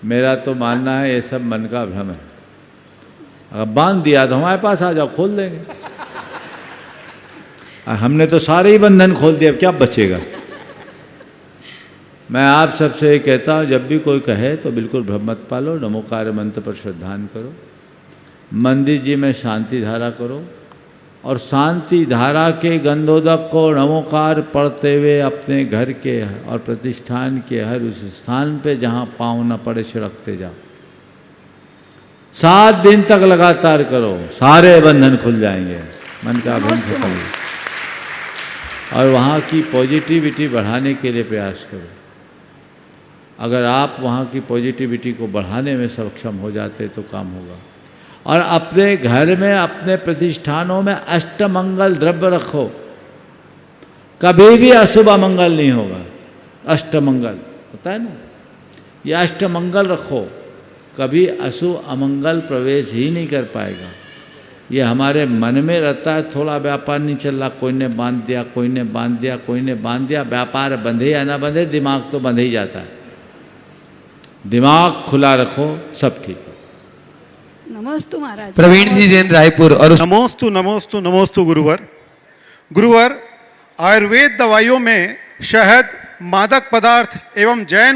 मेरा तो मानना है ये सब मन का भ्रम है। अगर बांध दिया तो हमारे पास आ जाओ, खोल देंगे। हमने तो सारे ही बंधन खोल दिए, अब क्या बचेगा? मैं आप सबसे ये कहता हूँ, जब भी कोई कहे तो बिल्कुल भ्रम मत पालो। नमोकार मंत्र पर श्रद्धान करो, मंदिर जी में शांति धारा करो और शांति धारा के गंधोदक को नमोकार पढ़ते हुए अपने घर के और प्रतिष्ठान के हर उस स्थान पे जहाँ पाँव न पड़े छिड़कते जाओ। 7 दिन तक लगातार करो, सारे बंधन खुल जाएंगे, मन का भ्रम खत्म। और वहाँ की पॉजिटिविटी बढ़ाने के लिए प्रयास करो। अगर आप वहाँ की पॉजिटिविटी को बढ़ाने में सक्षम हो जाते तो काम होगा। और अपने घर में, अपने प्रतिष्ठानों में अष्टमंगल द्रव्य रखो, कभी भी अशुभ अमंगल नहीं होगा। अष्टमंगल होता है ना, ये अष्टमंगल रखो, कभी अशुभ अमंगल प्रवेश ही नहीं कर पाएगा। ये हमारे मन में रहता है, थोड़ा व्यापार नहीं चल रहा, कोई ने बांध दिया, कोई ने बांध दिया, कोई ने बांध दिया। व्यापार बंधे या ना बंधे, दिमाग तो बंध ही जाता है। दिमाग खुला रखो, सब ठीक है। नमोस्तु महाराज। प्रवीण जी जैन रायपुर। और नमोस्तु नमोस्तु नमोस्तु गुरुवर। गुरुवर, आयुर्वेद दवाइयों में शहद, मादक पदार्थ एवं जैन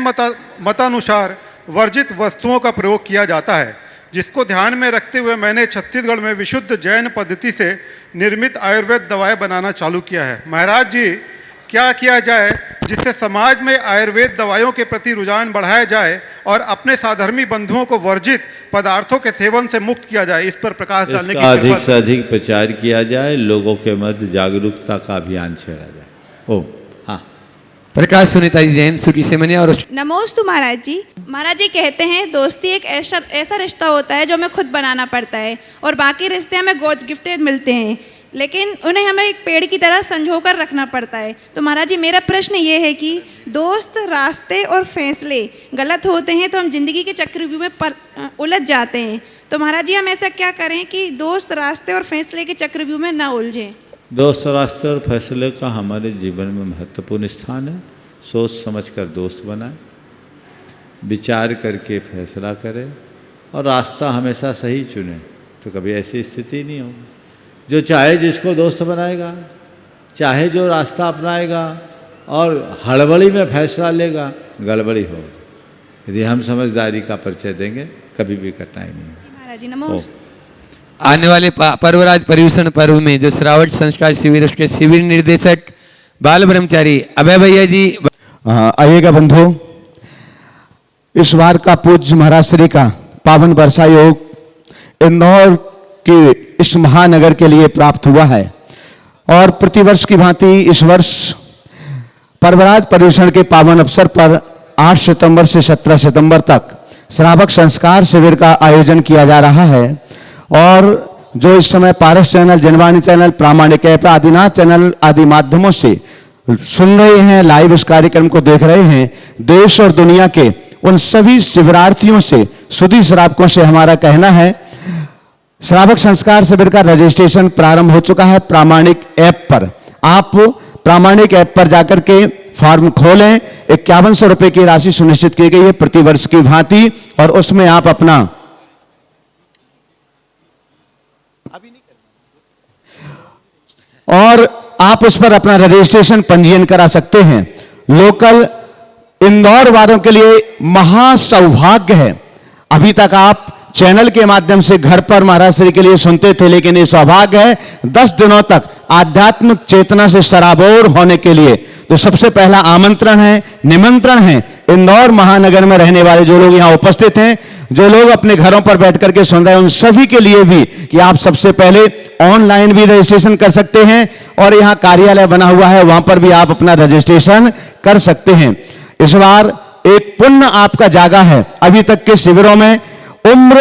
मतानुसार वर्जित वस्तुओं का प्रयोग किया जाता है, जिसको ध्यान में रखते हुए मैंने छत्तीसगढ़ में विशुद्ध जैन पद्धति से निर्मित आयुर्वेद दवाएं बनाना चालू किया है। महाराज जी, क्या किया जाए जिससे समाज में आयुर्वेद दवाइयों के प्रति रुझान बढ़ाया जाए और अपने साधर्मी बंधुओं को वर्जित पदार्थों के सेवन से मुक्त किया जाए? इस पर प्रकाश डालने की अधिक से अधिक प्रचार किया जाए, लोगों के मध्य जागरूकता का अभियान छेड़ा जाए। ओम। हाँ, प्रकाश सुनीता जी जैन सुखी से मनी। और नमोस्तु महाराज जी। महाराज जी कहते हैं दोस्ती एक ऐसा रिश्ता होता है जो हमें खुद बनाना पड़ता है और बाकी रिश्ते हमें गॉड गिफ्टेड मिलते हैं, लेकिन उन्हें हमें एक पेड़ की तरह संजो कर रखना पड़ता है। तो महाराज जी मेरा प्रश्न ये है कि दोस्त, रास्ते और फैसले गलत होते हैं तो हम जिंदगी के चक्रव्यूह में उलझ जाते हैं। तो महाराज जी हम ऐसा क्या करें कि दोस्त, रास्ते और फैसले के चक्रव्यूह में ना उलझें? दोस्त, रास्ते और फैसले का हमारे जीवन में महत्वपूर्ण स्थान है। सोच समझ कर दोस्त बनाए, विचार करके फैसला करें और रास्ता हमेशा सही चुने, तो कभी ऐसी स्थिति नहीं होगी। जो चाहे जिसको दोस्त बनाएगा, चाहे जो रास्ता अपनाएगा और हड़बड़ी में फैसला लेगा, गड़बड़ी होगी। यदि हम समझदारी का परिचय देंगे कभी भी कठिनाई नहीं होगी। महाराज जी नमस्ते। आने वाले पर्वराज पर्यूषण पर्व में जो श्रावण संस्कार शिविर, उसके शिविर निर्देशक बाल ब्रह्मचारी अभय भैया जी। आइएगा बंधु, इस बार का पूज्य महाराज श्री का पावन वर्षा योग इंदौर के इस महानगर के लिए प्राप्त हुआ है और प्रतिवर्ष की भांति इस वर्ष पर्वराज पर्यूषण के पावन अवसर पर 8 सितंबर से 17 सितंबर तक श्रावक संस्कार शिविर का आयोजन किया जा रहा है। और जो इस समय पारस चैनल, जनवाणी चैनल, प्रामाणिक ऐप, आदिनाथ चैनल आदि माध्यमों से सुन रहे हैं, लाइव इस कार्यक्रम को देख रहे हैं, देश और दुनिया के उन सभी शिविरार्थियों से, सुधी श्रावकों से हमारा कहना है, श्रावक संस्कार शिविर का रजिस्ट्रेशन प्रारंभ हो चुका है प्रामाणिक ऐप पर। आप प्रामाणिक ऐप पर जाकर के फॉर्म खोलें। 5100 रुपए की राशि सुनिश्चित की गई है प्रतिवर्ष की भांति, और उसमें आप अपना और आप उस पर अपना रजिस्ट्रेशन पंजीयन करा सकते हैं। लोकल इंदौर वालों के लिए महासौभाग्य है, अभी तक आप चैनल के माध्यम से घर पर महाराज श्री के लिए सुनते थे, लेकिन ये सौभाग्य है 10 दिनों तक आध्यात्मिक चेतना से सराबोर होने के लिए। तो सबसे पहला आमंत्रण है, निमंत्रण है इंदौर महानगर में रहने वाले जो लोग यहाँ उपस्थित हैं, जो लोग अपने घरों पर बैठ करके सुन रहे हैं, उन सभी के लिए भी कि आप सबसे पहले ऑनलाइन भी रजिस्ट्रेशन कर सकते हैं और यहाँ कार्यालय बना हुआ है, वहां पर भी आप अपना रजिस्ट्रेशन कर सकते हैं। इस बार एक पुण्य आपका जागा है। अभी तक के शिविरों में उम्र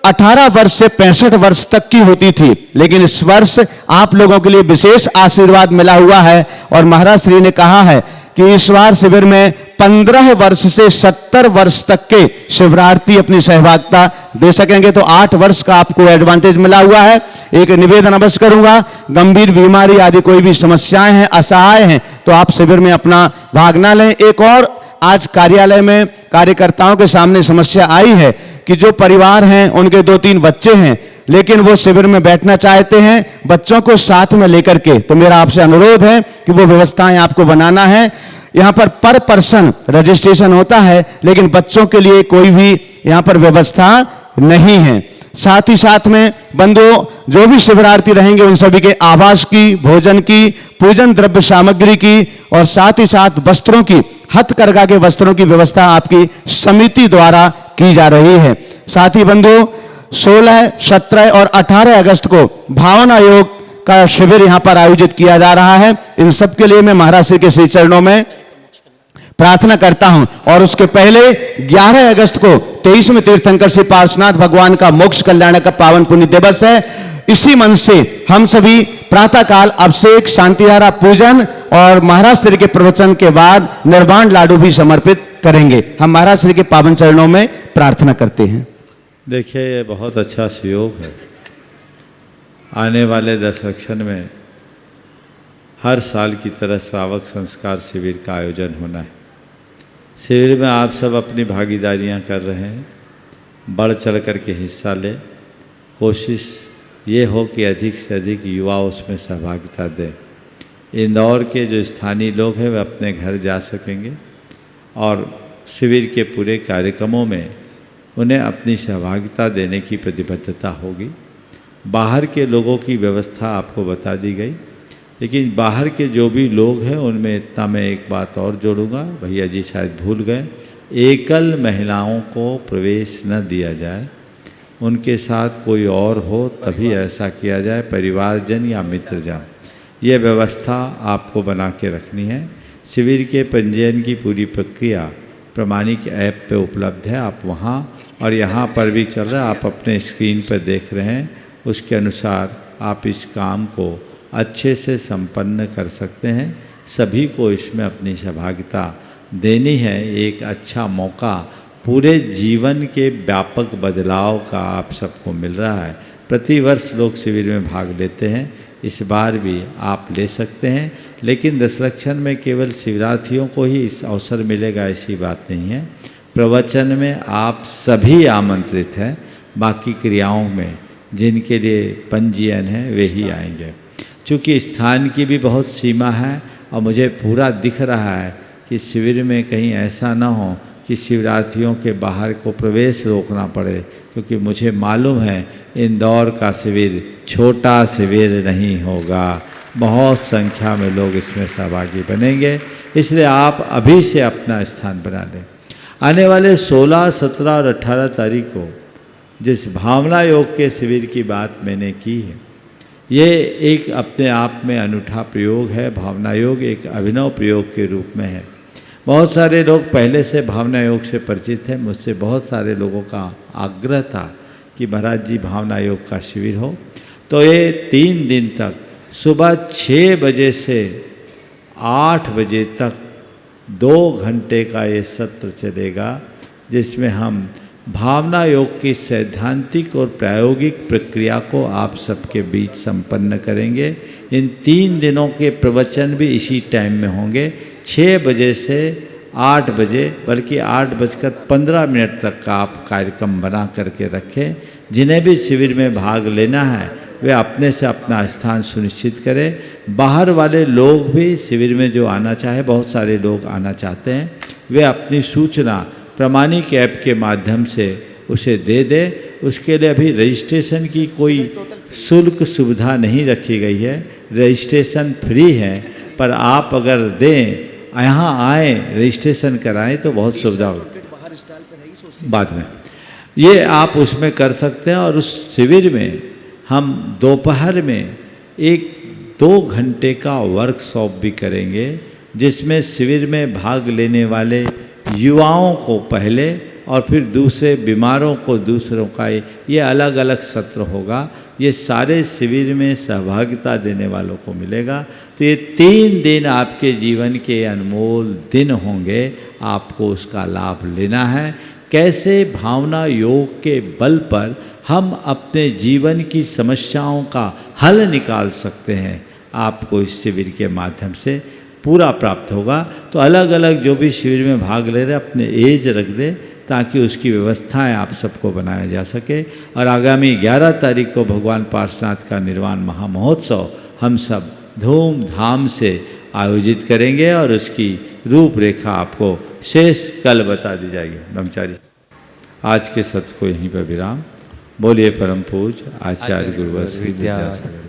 18 वर्ष से 65 वर्ष तक की होती थी, लेकिन इस वर्ष आप लोगों के लिए विशेष आशीर्वाद मिला हुआ है और महाराज श्री ने कहा है कि इस बार शिविर में 15 वर्ष से 70 वर्ष तक के शिविरार्थी अपनी सहभागिता दे सकेंगे। तो 8 वर्ष का आपको एडवांटेज मिला हुआ है। एक निवेदन अवश्य करूंगा, गंभीर बीमारी आदि कोई भी समस्याएं हैं, असहाय हैं, तो आप शिविर में अपना भाग ना लें। एक और आज कार्यालय में कार्यकर्ताओं के सामने समस्या आई है कि जो परिवार हैं उनके 2-3 बच्चे हैं, लेकिन वो शिविर में बैठना चाहते हैं बच्चों को साथ में लेकर के। तो मेरा आपसे अनुरोध है कि वो व्यवस्थाएं आपको बनाना है। यहाँ पर पर्सन रजिस्ट्रेशन होता है, लेकिन बच्चों के लिए कोई भी यहाँ पर व्यवस्था नहीं है। साथ ही साथ में बंधुओं, जो भी शिविरार्थी रहेंगे उन सभी के आवास की, भोजन की, पूजन द्रव्य सामग्री की और साथ ही साथ वस्त्रों की, हथकरघा के वस्त्रों की व्यवस्था आपकी समिति द्वारा की जा रही है। साथ ही बंधुओं 16, 17 और 18 अगस्त को भावना योग का शिविर यहाँ पर आयोजित किया जा रहा है। इन सब के लिए मैं महाराज श्री के श्री चरणों में प्रार्थना करता हूं। और उसके पहले 11 अगस्त को 23वें तीर्थंकर श्री पार्श्वनाथ भगवान का मोक्ष कल्याण का पावन पुण्य दिवस है। इसी मन से हम सभी प्रातःकाल अभिषेक, शांतिधारा पूजन और महाराज श्री के प्रवचन के बाद निर्वाण लाडू भी समर्पित करेंगे। हम महाराज श्री के पावन चरणों में प्रार्थना करते हैं। देखिए, ये बहुत अच्छा सहयोग है। आने वाले दशरक्षण में हर साल की तरह श्रावक संस्कार शिविर का आयोजन होना है। शिविर में आप सब अपनी भागीदारियां कर रहे हैं, बढ़ चढ़ कर के हिस्सा लें। कोशिश ये हो कि अधिक से अधिक युवा उसमें सहभागिता दें। इंदौर के जो स्थानीय लोग हैं वे अपने घर जा सकेंगे और शिविर के पूरे कार्यक्रमों में उन्हें अपनी सहभागिता देने की प्रतिबद्धता होगी। बाहर के लोगों की व्यवस्था आपको बता दी गई। लेकिन बाहर के जो भी लोग हैं उनमें इतना मैं एक बात और जोड़ूंगा, भैया जी शायद भूल गए, एकल महिलाओं को प्रवेश न दिया जाए, उनके साथ कोई और हो तभी ऐसा किया जाए, परिवारजन या मित्रजन। ये व्यवस्था आपको बना के रखनी है। शिविर के पंजीयन की पूरी प्रक्रिया प्रमाणिक ऐप पे उपलब्ध है, आप वहाँ और यहाँ पर भी चल रहा है, आप अपने स्क्रीन पर देख रहे हैं, उसके अनुसार आप इस काम को अच्छे से संपन्न कर सकते हैं। सभी को इसमें अपनी सहभागिता देनी है। एक अच्छा मौका पूरे जीवन के व्यापक बदलाव का आप सबको मिल रहा है। प्रतिवर्ष लोग शिविर में भाग लेते हैं, इस बार भी आप ले सकते हैं, लेकिन दशलक्षण में केवल शिविरार्थियों को ही इस अवसर मिलेगा ऐसी बात नहीं है। प्रवचन में आप सभी आमंत्रित हैं, बाकी क्रियाओं में जिनके लिए पंजीयन है वे ही आएंगे। चूँकि स्थान की भी बहुत सीमा है और मुझे पूरा दिख रहा है कि शिविर में कहीं ऐसा ना हो कि शिविरार्थियों के बाहर को प्रवेश रोकना पड़े, क्योंकि मुझे मालूम है इंदौर का शिविर छोटा शिविर नहीं होगा, बहुत संख्या में लोग इसमें सहभागी बनेंगे, इसलिए आप अभी से अपना स्थान बना लें। आने वाले 16, 17 और 18 तारीख को जिस भावना योग के शिविर की बात मैंने की है, ये एक अपने आप में अनूठा प्रयोग है। भावना योग एक अभिनव प्रयोग के रूप में है। बहुत सारे लोग पहले से भावना योग से परिचित हैं। मुझसे बहुत सारे लोगों का आग्रह था कि महाराज जी भावना योग का शिविर हो, तो ये 3 दिन तक सुबह 6 बजे से 8 बजे तक 2 घंटे का ये सत्र चलेगा, जिसमें हम भावना योग की सैद्धांतिक और प्रायोगिक प्रक्रिया को आप सबके बीच संपन्न करेंगे। इन 3 दिनों के प्रवचन भी इसी टाइम में होंगे, 6 बजे से 8 बजे, बल्कि 8:15 तक का आप कार्यक्रम बना करके रखें। जिन्हें भी शिविर में भाग लेना है वे अपने से अपना स्थान सुनिश्चित करें। बाहर वाले लोग भी शिविर में जो आना चाहे, बहुत सारे लोग आना चाहते हैं, वे अपनी सूचना प्रमाणिक ऐप के माध्यम से उसे दे दे। उसके लिए अभी रजिस्ट्रेशन की कोई शुल्क सुविधा नहीं रखी गई है, रजिस्ट्रेशन फ्री है, पर आप अगर दें, यहाँ आए, रजिस्ट्रेशन कराएं तो बहुत सुविधा होगी। बाद में ये आप उसमें कर सकते हैं। और उस शिविर में हम दोपहर में 1-2 घंटे का वर्कशॉप भी करेंगे, जिसमें शिविर में भाग लेने वाले युवाओं को पहले और फिर दूसरे बीमारों को दूसरों का ये अलग अलग सत्र होगा। ये सारे शिविर में सहभागिता देने वालों को मिलेगा। तो ये 3 दिन आपके जीवन के अनमोल दिन होंगे, आपको उसका लाभ लेना है। कैसे भावना योग के बल पर हम अपने जीवन की समस्याओं का हल निकाल सकते हैं, आपको इस शिविर के माध्यम से पूरा प्राप्त होगा। तो अलग अलग जो भी शिविर में भाग ले रहे अपने एज रख दे, ताकि उसकी व्यवस्थाएं आप सबको बनाया जा सके। और आगामी 11 तारीख को भगवान पार्श्वनाथ का निर्वाण महामहोत्सव हम सब धूमधाम से आयोजित करेंगे और उसकी रूपरेखा आपको शेष कल बता दी जाएगी। ब्रह्मचारी आज के सत्र को यहीं पर विराम। बोलिए परम पूज्य आचार्य गुरुवर श्री विद्यासागर।